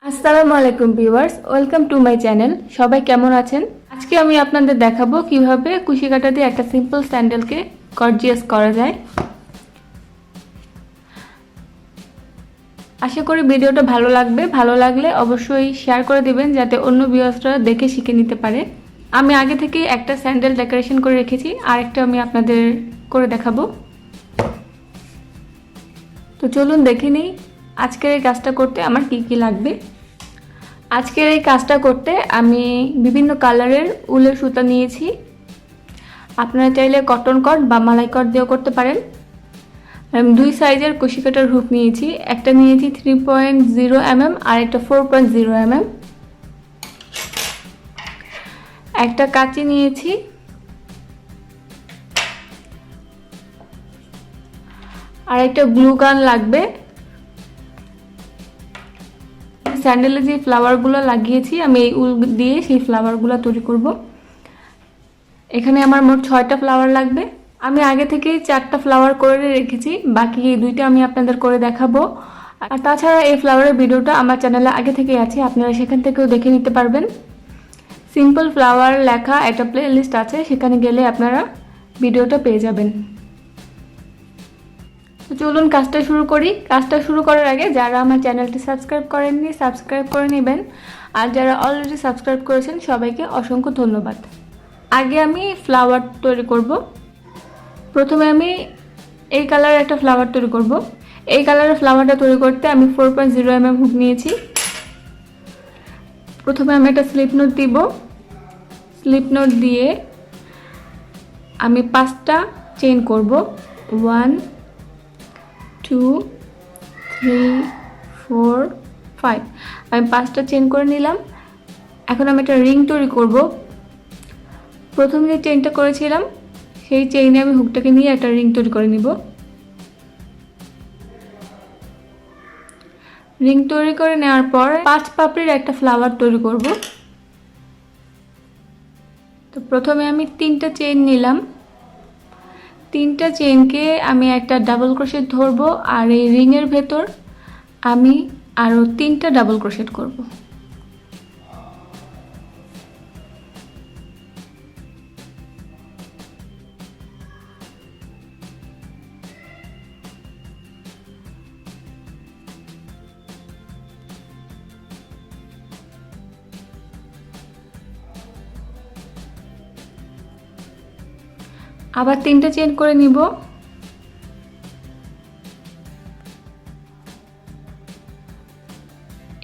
আসসালামু আলাইকুম viewers, welcome to my channel. সবাই কেমন আছেন? আজকে আমি আপনাদের দেখাবো কিভাবে কুশি কাঁটা দিয়ে একটা সিম্পল স্যান্ডেলকে গর্জিয়াস করা যায়। আশা করি ভিডিওটা ভালো লাগবে। ভালো লাগলে অবশ্যই শেয়ার করে দিবেন যাতে অন্য ভিউয়ার্সরা দেখে শিখে নিতে পারে। আমি আগে থেকে একটা স্যান্ডেল ডেকোরেশন করে রেখেছি, আর একটা আমি আপনাদের করে দেখাবো। তো চলুন দেখে নিই আজকের এই কাজটা করতে আমার কি কি লাগবে। আজকের এই কাজটা করতে আমি বিভিন্ন কালারের উলের সুতা নিয়েছি। আপনারা চাইলে কটন কট বা মালাই কট দিয়েও করতে পারেন। আমি 2 সাইজের কুশি কাটার হুক নিয়েছি। একটা নিয়েছি 3.0 mm আর একটা 4.0 mm। একটা কাঁচি নিয়েছি। আর একটা গ্লু গান লাগবে। স্যান্ডেলে যে ফ্লাওয়ারগুলো লাগিয়েছি আমি এই উল দিয়ে সেই ফ্লাওয়ারগুলো তৈরি করব। এখানে আমার মোট 6টা ফ্লাওয়ার লাগবে। আমি আগে থেকেই 4টা ফ্লাওয়ার করে রেখেছি, বাকি এই 2টা আমি আপনাদের করে দেখাবো। আর তাছাড়া এই ফ্লাওয়ারের ভিডিওটা আমার চ্যানেলে আগে থেকেই আছে, আপনারা সেখান থেকেও দেখে নিতে পারবেন। সিম্পল ফ্লাওয়ার লেখা একটা প্লে লিস্ট আছে, সেখানে গেলে আপনারা ভিডিওটা পেয়ে যাবেন। তো চলুন কাজটা শুরু করি। কাজটা শুরু করার আগে যারা আমার চ্যানেলটি সাবস্ক্রাইব করেননি সাবস্ক্রাইব করে নেবেন, আর যারা অলরেডি সাবস্ক্রাইব করেছেন সবাইকে অসংখ্য ধন্যবাদ। আগে আমি ফ্লাওয়ার তৈরি করব। প্রথমে আমি এই কালারের একটা ফ্লাওয়ার তৈরি করব। এই কালারের ফ্লাওয়ারটা তৈরি করতে আমি 4.0 mm হুক নিয়েছি। প্রথমে আমি একটা স্লিপ নোট দিব। স্লিপ নোট দিয়ে আমি 5টা চেইন করব। 1 2 3 4 5। আমি 5টা চেইন করে নিলাম। এখন আমি একটা রিং তৈরি করব। প্রথম যে চেইনটা করেছিলাম সেই চেইনে আমি হুকটাকে নিয়ে একটা রিং তৈরি করে নিব। রিং তৈরি করে নেওয়ার পর 5 পাপড়ির একটা ফ্লাওয়ার তৈরি করব। তো প্রথমে আমি 3টা চেইন নিলাম। 3টা চেইনকে আমি একটা ডাবল ক্রোশেট ধরবো, আর এই রিংয়ের ভেতর আমি আরও 3টা ডাবল ক্রোশেট করব। আবার 3টা চেইন করে নিব।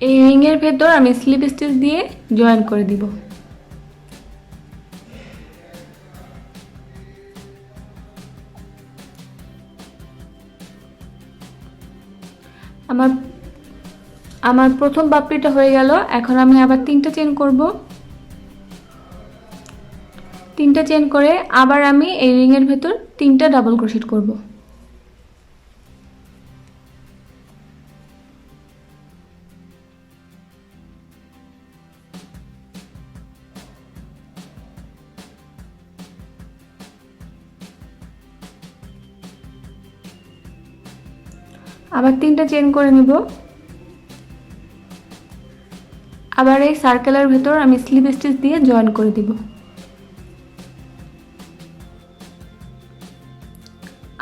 এই রিংয়ের ভেতর আমি স্লিপ স্টিচ দিয়ে জয়েন করে দিব। আমার প্রথম পাপড়িটা হয়ে গেল। এখন আমি আবার 3টা চেইন করব। 3টা চেইন করে আবার আমি এই রিংয়ের ভেতর 3টা ডাবল ক্রোশেট করব। আবার 3টা চেইন করে নিব। আবার এই সার্কেলের ভেতর আমি স্লিপ স্টিচ দিয়ে জয়েন করে দিব।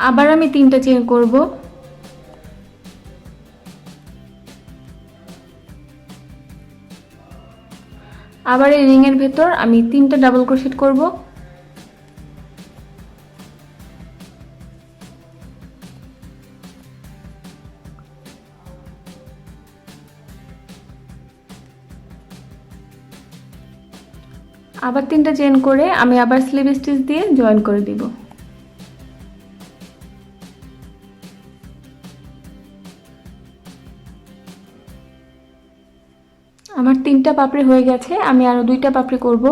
আবার আমি 3টা চেইন করব। আবার এই রিংয়ের ভেতর আমি 3টা ডাবল ক্রোশেট করব। আবার 3টা চেইন করে আমি আবার স্লিপ স্টিচ দিয়ে জয়েন করে দিব। আমার 3টা পাপড়ি হয়ে গেছে, আমি আরো 2টা পাপড়ি করব।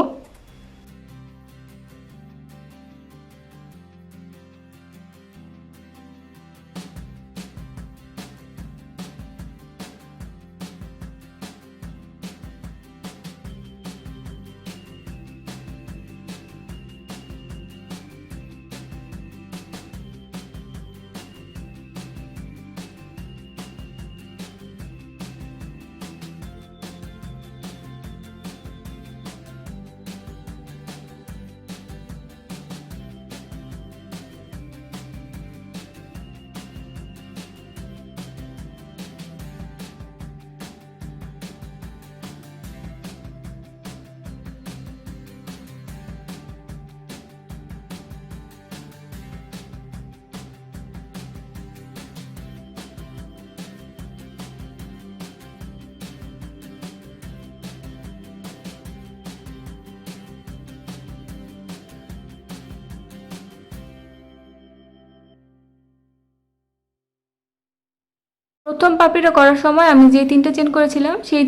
প্রথম পাপড়িটা করার সময় আমি যে 3টা চেন করেছিলাম সেই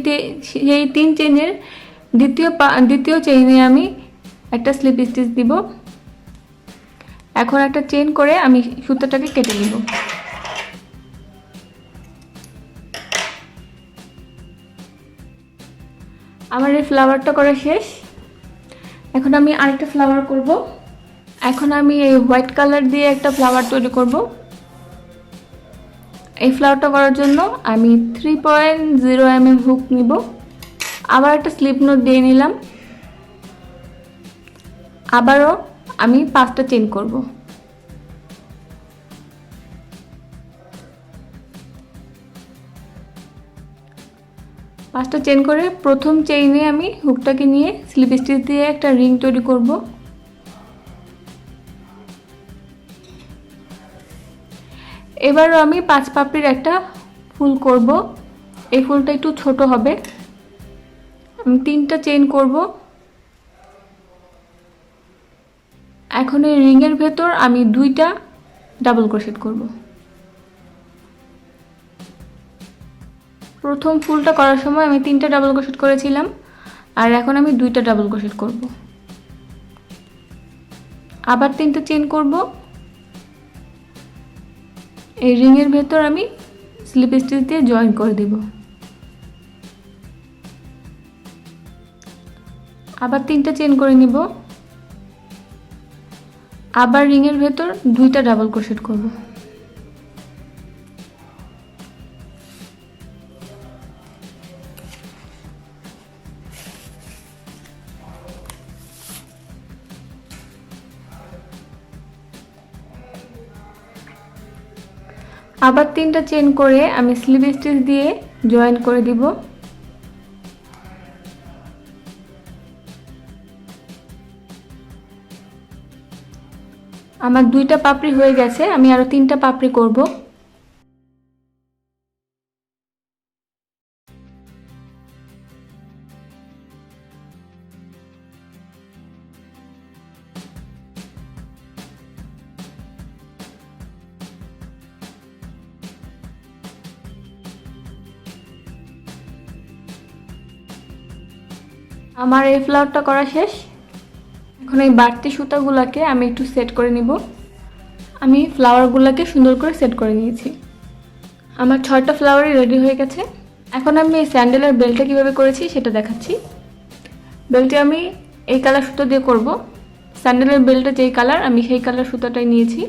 3 চেনের দ্বিতীয় চেইনে আমি একটা স্লিপ স্টিচ দিব। এখন একটা চেন করে আমি সুতাটাকে কেটে নিব। আমার এই ফ্লাওয়ারটা করা শেষ। এখন আমি আরেকটা ফ্লাওয়ার করব। এখন আমি এই হোয়াইট কালার দিয়ে একটা ফ্লাওয়ার তৈরি করব। এই ফ্লাওয়ারটা করার জন্য আমি 3.0 mm হুক নিব। আবার একটা স্লিপ নোট দিয়ে নিলাম। আবারও আমি 5টা চেইন করব। পাঁচটা চেইন করে প্রথম চেইনে আমি হুকটাকে নিয়ে স্লিপ স্টিচ দিয়ে একটা রিং তৈরি করব। এবারও আমি 5 পাপড়ির একটা ফুল করব। এই ফুলটা একটু ছোট হবে। আমি 3টা চেইন করব। এখন এই রিংয়ের ভেতর আমি 2টা ডাবল ক্রোশেট করব। প্রথম ফুলটা করার সময় আমি 3টা ডাবল ক্রোশেট করেছিলাম, আর এখন আমি 2টা ডাবল ক্রোশেট করব। আবার 3টা চেইন করব। এই রিংয়ের ভেতর আমি স্লিপ স্টিচ দিয়ে জয়েন করে দেব। আবার 3টা চেইন করে নিব। আবার রিংয়ের ভেতর 2টা ডাবল ক্রোশেট করব। আবার 3টা চেইন করে আমি স্লিপ স্টিচ দিয়ে জয়েন করে দিব। আমার 2টা পাপড়ি হয়ে গেছে, আমি আরো 3টা পাপড়ি করব। আমার এই ফ্লাওয়ারটা করা শেষ। এখন এই বাড়তি সুতাগুলোকে আমি একটু সেট করে নিব। আমি ফ্লাওয়ারগুলোকে সুন্দর করে সেট করে নিয়েছি। আমার 6টা ফ্লাওয়ারই রেডি হয়ে গেছে। এখন আমি এই স্যান্ডেলের বেলটা কিভাবে করেছি সেটা দেখাচ্ছি। বেলটি আমি এই কালার সুতো দিয়ে করব। স্যান্ডেলের বেলটা যেই কালার আমি সেই কালার সুতাটাই নিয়েছি।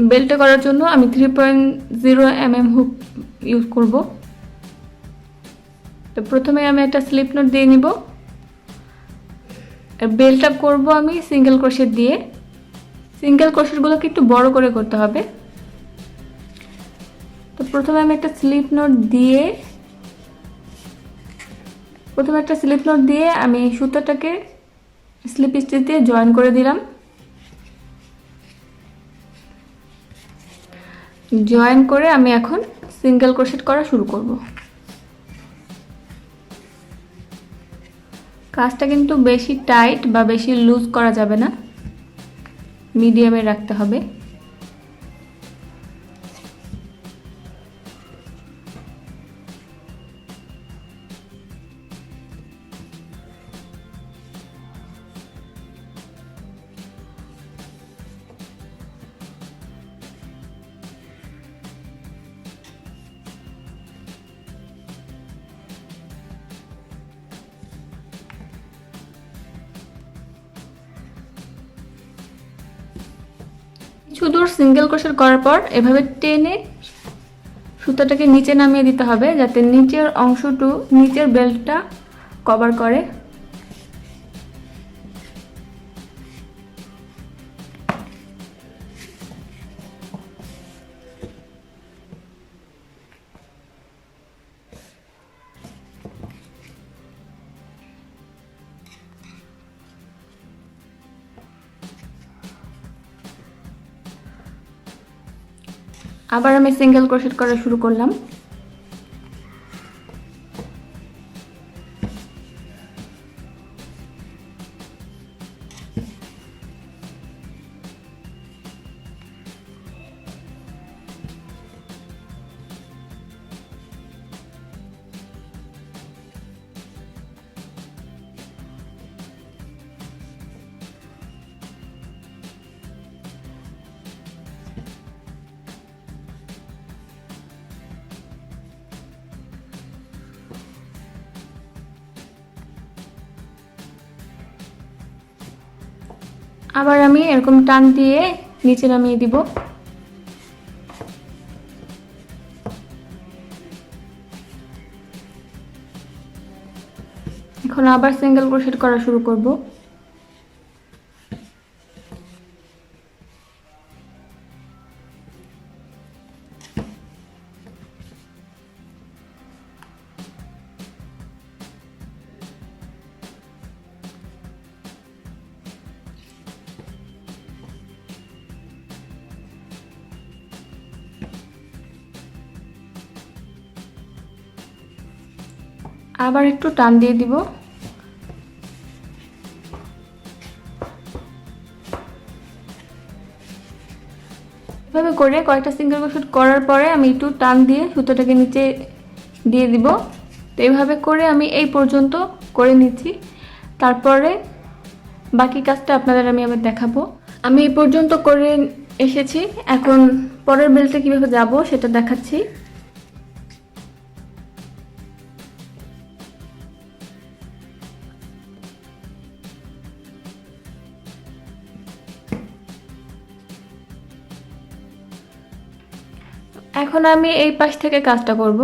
বেলটা করার জন্য আমি 3.0 mm হুক ইউজ করব। তো প্রথমে আমি একটা স্লিপ নোট দিয়ে নিব। আর বেলটা করব আমি সিঙ্গেল ক্রোশেট দিয়ে। সিঙ্গেল ক্রোশেটগুলোকে একটু বড় করে করতে হবে। তো প্রথমে আমি একটা স্লিপ নোট দিয়ে আমি সুতাটাকে স্লিপ স্টিচ দিয়ে জয়েন করে দিলাম। জয়েন করে আমি এখন সিঙ্গেল ক্রোশেট করা শুরু করব। কাজটা কিন্তু বেশি টাইট বা বেশি লুজ করা যাবে না, মিডিয়ামে রাখতে হবে। কিছু দূর সিঙ্গেল ক্রোশেট করার পর এভাবে টেনে সুতাটাকে নিচে নামিয়ে দিতে হবে, যাতে নিচের বেল্টটা কভার করে। আবার আমি সিঙ্গেল ক্রোশেট করা শুরু করলাম। আবার আমি এরকম টান দিয়ে নিচে নামিয়ে দিব। এখন আবার সিঙ্গেল ক্রোশেট করা শুরু করব। আবার একটু টান দিয়ে দিব। এভাবে করে কয়েকটা সিঙ্গেল ক্রোশেট করার পরে আমি একটু টান দিয়ে সুতোটাকে নিচে দিয়ে দিব। তো এইভাবে করে আমি এই পর্যন্ত করে নিচ্ছি। তারপরে বাকি কাজটা আপনাদের আমি আবার দেখাবো। আমি এই পর্যন্ত করে এসেছি, এখন পরের বেল্টে কিভাবে যাব সেটা দেখাচ্ছি। এখন আমি এই পাশ থেকে কাজটা করব।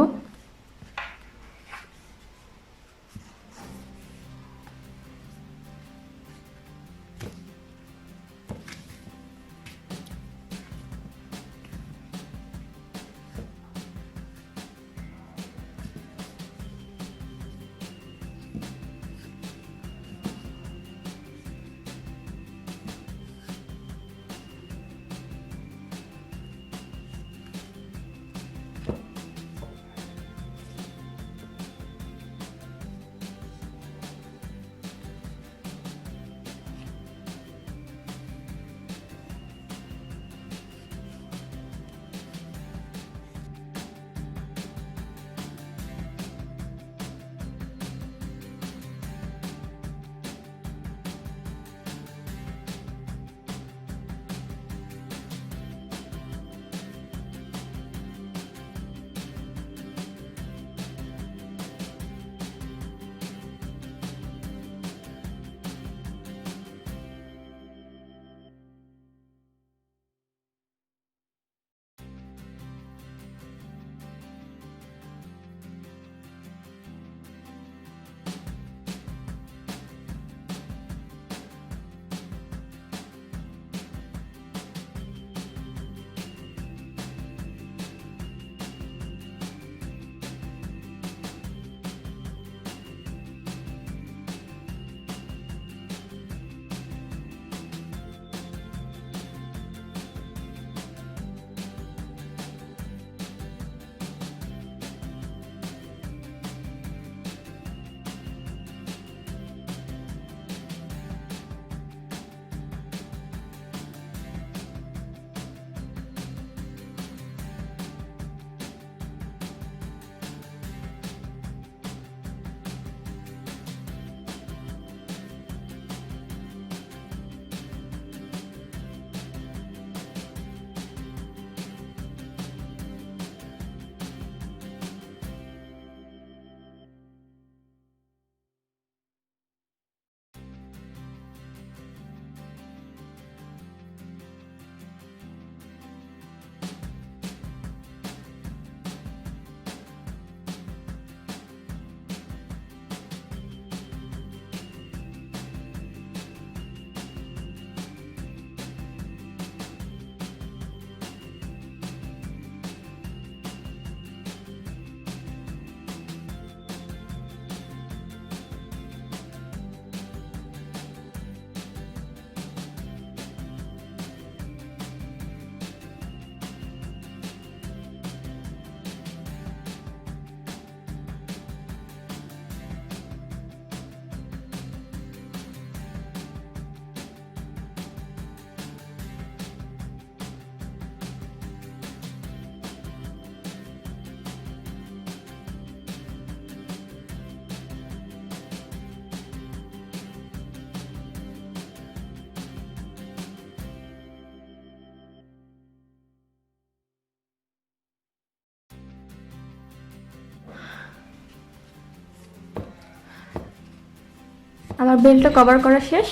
আমার বেলটা কভার করা শেষ।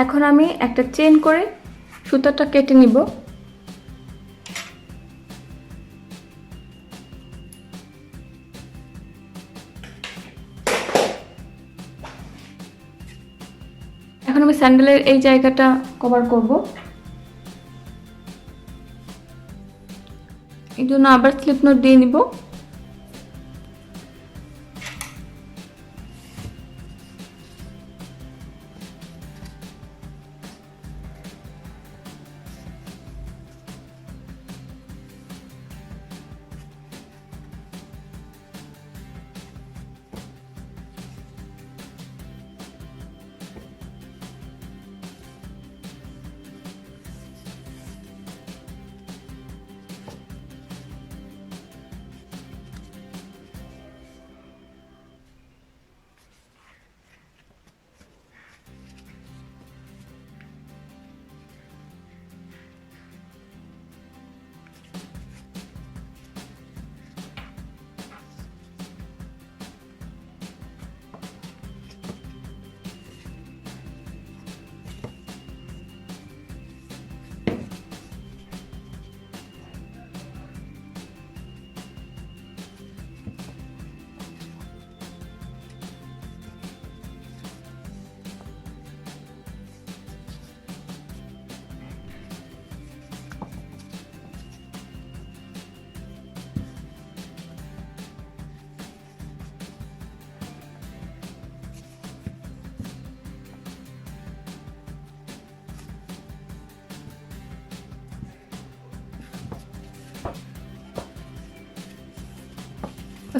এখন আমি একটা চেন করে সুতাটা কেটে নিব। এখন আমি স্যান্ডেলের এই জায়গাটা কভার করব। এই জন্য আবার স্লিপ নোট দিয়ে নিব।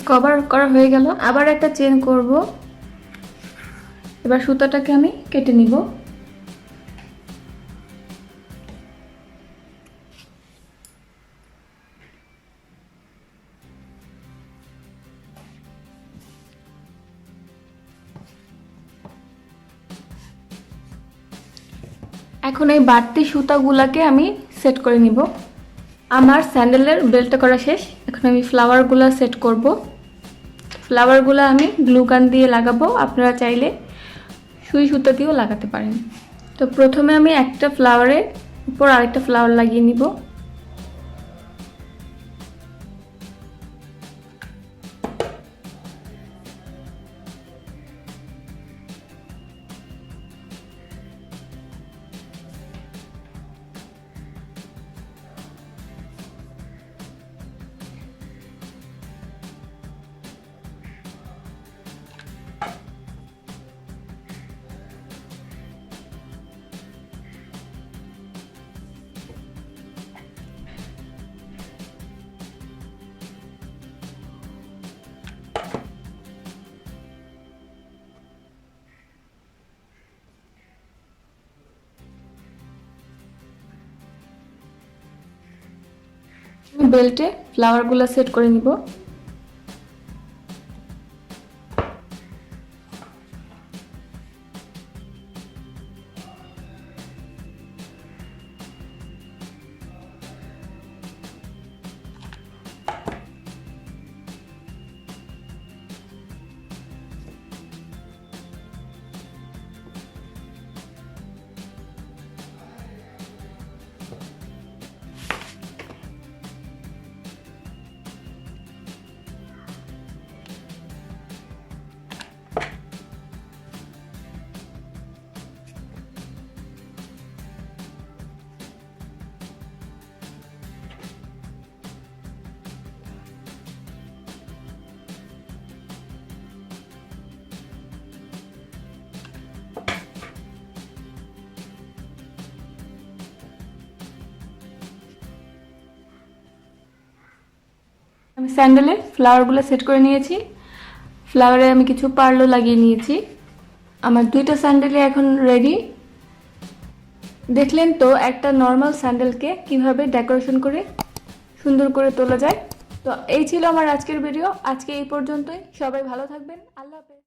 কভার করা হয়ে গেল। আবার একটা চেন করব। এবার সুতাটাকে আমি কেটে নিব। এখন এই বাড়তি সুতাগুলাকে আমি সেট করে নিব। আমার স্যান্ডেলের বেল্টটা করা শেষ। এখন আমি ফ্লাওয়ারগুলো সেট করব। ফ্লাওয়ারগুলো আমি গ্লু গান দিয়ে লাগাবো, আপনারা চাইলে সুই সুতা দিয়েও লাগাতে পারেন। তো প্রথমে আমি একটা ফ্লাওয়ারের উপর আরেকটা ফ্লাওয়ার লাগিয়ে নিব। বেল্টে ফ্লাওয়ারগুলো সেট করে নিব। আমি স্যান্ডেলে ফ্লাওয়ারগুলো সেট করে নিয়েছি। ফ্লাওয়ারে আমি কিছু পার্লও লাগিয়ে নিয়েছি। আমার দুইটা স্যান্ডেলে এখন রেডি। দেখলেন তো একটা নর্মাল স্যান্ডেলকে কিভাবে ডেকোরেশন করে সুন্দর করে তোলা যায়। তো এই ছিল আমার আজকের ভিডিও। আজকে এই পর্যন্তই। সবাই ভালো থাকবেন। আল্লাহ হাফেজ।